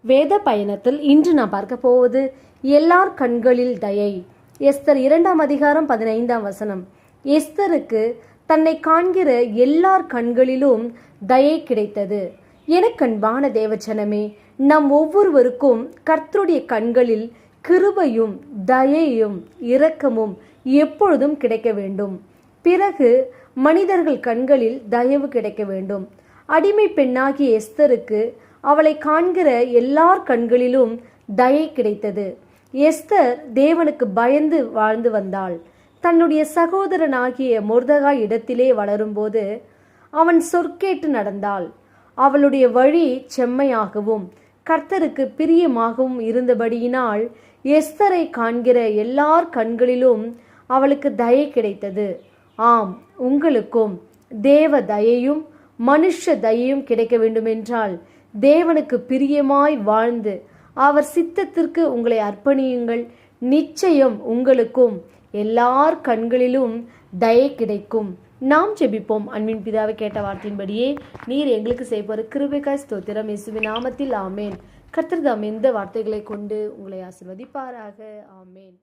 வேத பயணத்தில் இன்று நான் பார்க்க போவது எல்லார் கண்களில் தயை. எஸ்தர் 2ஆம் அதிகாரம் 15ஆம் வசனம். எஸ்தருக்கு தன்னை காண்கிற எல்லார் கண்களிலும் தயை கிடைத்தது. எனக்கன்பான தேவச்சனமே, நம் ஒவ்வொருவருக்கும் கர்த்தருடைய கண்களில் கிருபையும் தயையும் இரக்கமும் எப்பொழுதும் கிடைக்க வேண்டும். பிறகு மனிதர்கள் கண்களில் தயவு கிடைக்க வேண்டும். அடிமை பெண்ணாகிய எஸ்தருக்கு அவளை காண்கிற எல்லார் கண்களிலும் தயை கிடைத்தது. எஸ்தர் தேவனுக்கு பயந்து வாழ்ந்து வந்தாள். தன்னுடைய சகோதரனாகிய மொர்தெகாய் இடத்திலே வளரும்போது அவன் சொற்கேட்டு நடந்தாள். அவளுடைய வழி செம்மையாகவும் கர்த்தருக்கு பிரியமாகவும் இருந்தபடியினால் எஸ்தரை காண்கிற எல்லார் கண்களிலும் அவளுக்கு தயை கிடைத்தது. ஆம், உங்களுக்கும் தேவ தயையும் மனுஷ தயையும் கிடைக்க வேண்டுமென்றால் தேவனுக்கு பிரியமாய் வாழ்ந்து அவர் சித்தத்திற்கு உங்களை அர்ப்பணியுங்கள். நிச்சயம் உங்களுக்கும் எல்லார் கண்களிலும் தயை கிடைக்கும். நாம் ஜெபிப்போம். அன்பின் பிதாவை கேட்ட வார்த்தையின்படியே நீர் எங்களுக்கு செய்ய கிருபைக்காய் ஸ்தோத்திரம். இயேசுவின் நாமத்தில் ஆமேன். கர்த்தர் தாம் இந்த வார்த்தைகளை கொண்டு உங்களை ஆசீர்வதிப்பாராக. ஆமேன்.